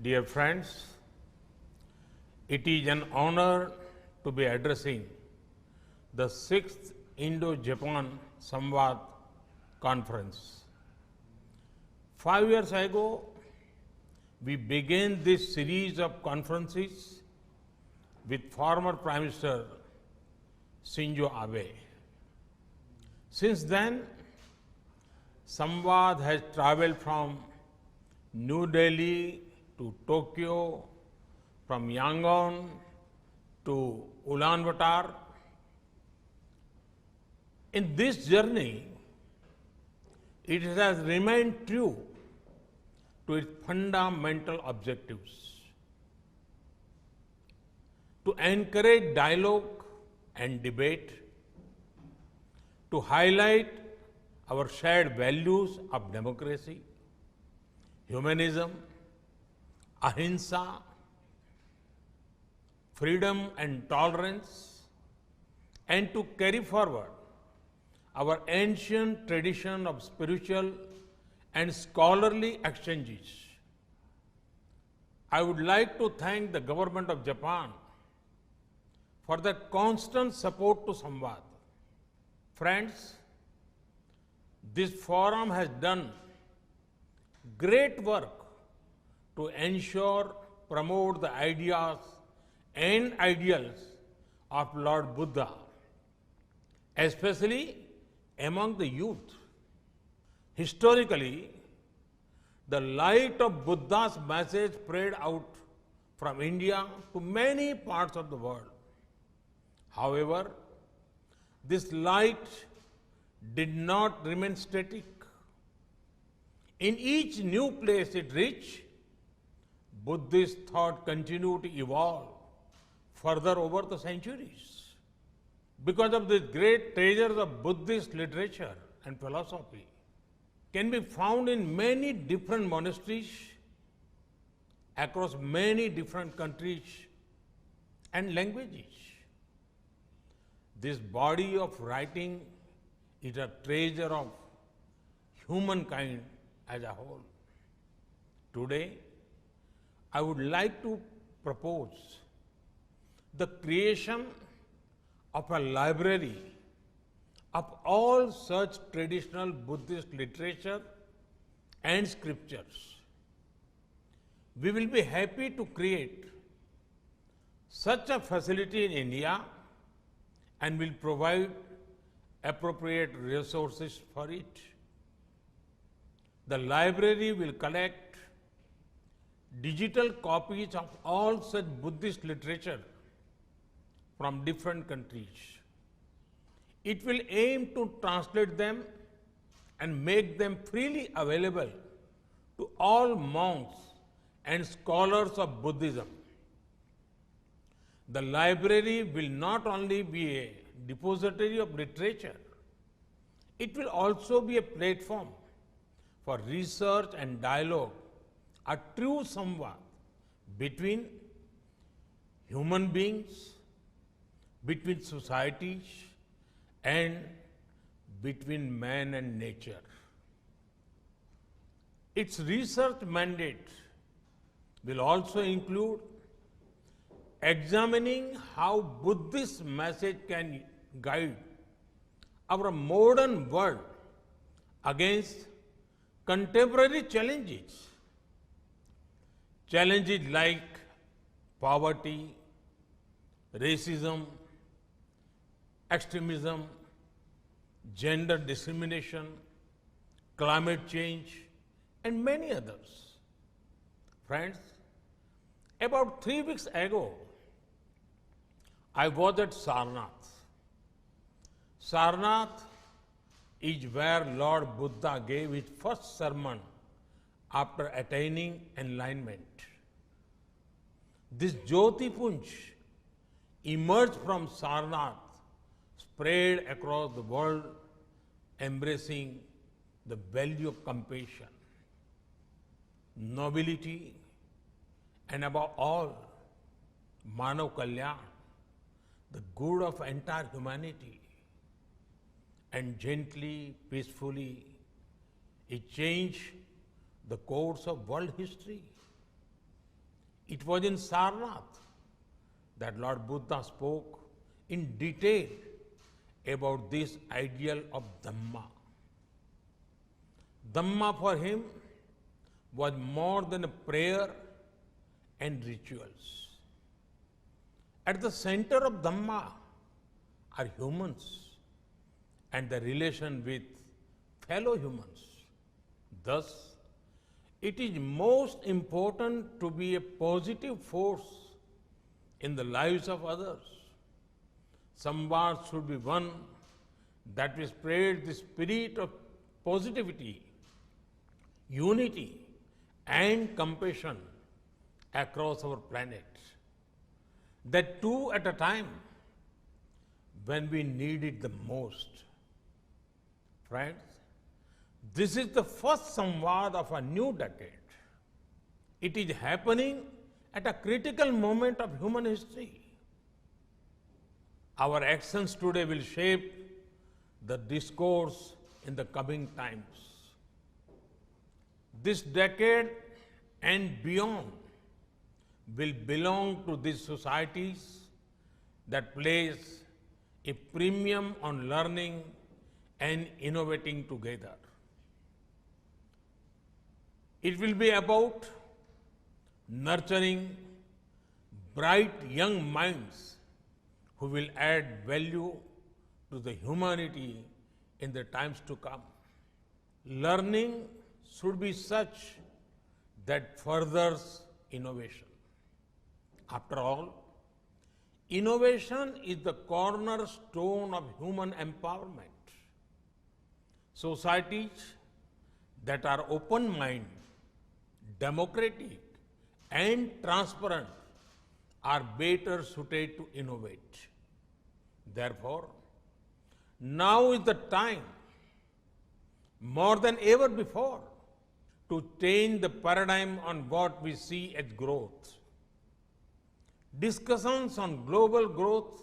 Dear friends, it is an honor to be addressing the 6th Indo-Japan Samvad Conference. 5 years ago, we began this series of conferences with former Prime Minister Shinzo Abe. Since then, Samvad has traveled from New Delhi to Tokyo, from Yangon to Ulaanbaatar. In this journey, it has remained true to its fundamental objectives: to encourage dialogue and debate, to highlight our shared values of democracy, humanism, ahimsa, freedom and tolerance, and to carry forward our ancient tradition of spiritual and scholarly exchanges. I would like to thank the government of Japan for their constant support to Samvad. Friends, this forum has done great work to ensure, promote the ideas and ideals of Lord Buddha, especially among the youth. Historically, the light of Buddha's message spread out from India to many parts of the world. However, this light did not remain static. In each new place it reached, Buddhist thought continued to evolve further over the centuries. Because of these great treasures of Buddhist literature and philosophy can be found in many different monasteries across many different countries and languages. This body of writing is a treasure of humankind as a whole. Today, I would like to propose the creation of a library of all such traditional Buddhist literature and scriptures. We will be happy to create such a facility in India and will provide appropriate resources for it. The library will collect digital copies of all such Buddhist literature from different countries. It will aim to translate them and make them freely available to all monks and scholars of Buddhism. The library will not only be a depository of literature, it will also be a platform for research and dialogue, a true samvad between human beings, between societies, and between man and nature. Its research mandate will also include examining how Buddhist message can guide our modern world against contemporary challenges. Challenges like poverty, racism, extremism, gender discrimination, climate change, and many others. Friends, about 3 weeks ago, I was at Sarnath. Sarnath is where Lord Buddha gave his first sermon after attaining enlightenment. This Jyoti Punj emerged from Sarnath, spread across the world, embracing the value of compassion, nobility, and above all, Manav Kalyan, the good of entire humanity. And gently, peacefully, it changed the course of world history. It was in Sarnath that Lord Buddha spoke in detail about this ideal of Dhamma. Dhamma for him was more than a prayer and rituals. At the center of Dhamma are humans and the relation with fellow humans. Thus, it is most important to be a positive force in the lives of others. Samvad should be one that will spread the spirit of positivity, unity, and compassion across our planet. That too at a time when we need it the most. Friends, this is the first Samvad of a new decade. It is happening at a critical moment of human history. Our actions today will shape the discourse in the coming times. This decade and beyond will belong to these societies that place a premium on learning and innovating together. It will be about nurturing bright young minds who will add value to the humanity in the times to come. Learning should be such that furthers innovation. After all, innovation is the cornerstone of human empowerment. Societies that are open-minded, democratic, and transparent are better suited to innovate. Therefore, now is the time, more than ever before, to change the paradigm on what we see as growth. Discussions on global growth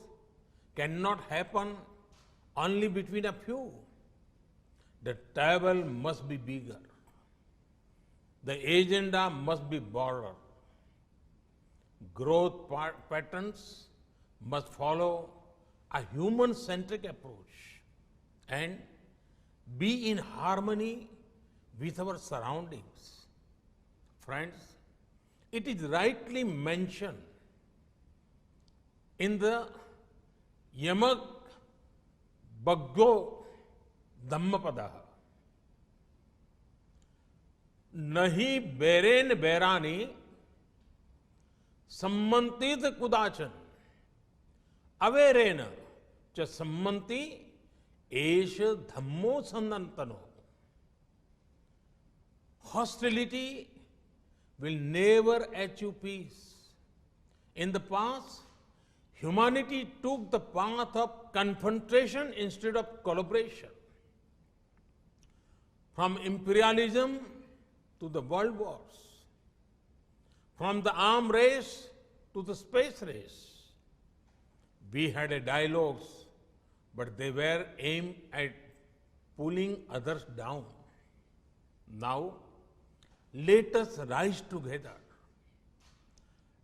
cannot happen only between a few. The table must be bigger. The agenda must be broader. Growth patterns must follow a human-centric approach and be in harmony with our surroundings. Friends, it is rightly mentioned in the Yamak Bhaggo Dhammapada, Nahi Beren Berani Sammantit Kudachan Averena Cha Sammanti Esha Dhammo Sandantano. Hostility will never achieve peace. In the past, humanity took the path of confrontation instead of collaboration. From imperialism to the world wars, from the arms race to the space race, we had a dialogues, but they were aimed at pulling others down. Now, let us rise together.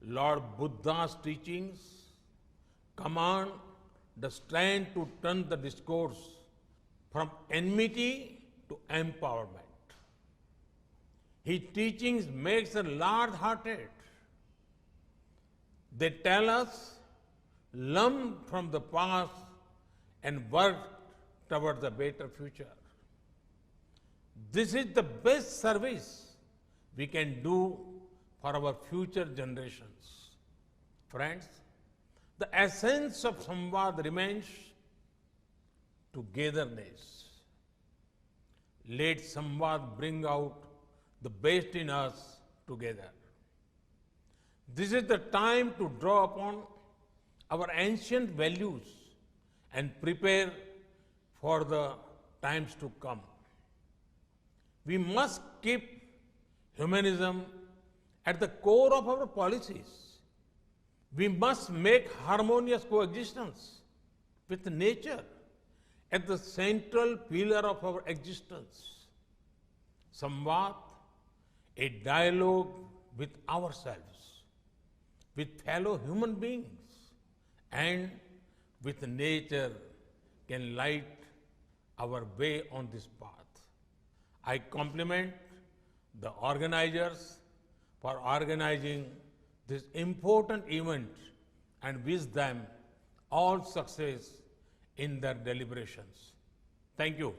Lord Buddha's teachings command the strength to turn the discourse from enmity to empowerment. His teachings makes us large-hearted. They tell us, learn from the past and work towards a better future. This is the best service we can do for our future generations. Friends, the essence of Samvad remains togetherness. Let Samvad bring out the best in us together. This is the time to draw upon our ancient values and prepare for the times to come. We must keep humanism at the core of our policies. We must make harmonious coexistence with nature at the central pillar of our existence. Samvad, a dialogue with ourselves, with fellow human beings and with nature can light our way on this path. I compliment the organizers for organizing this important event and wish them all success in their deliberations. Thank you.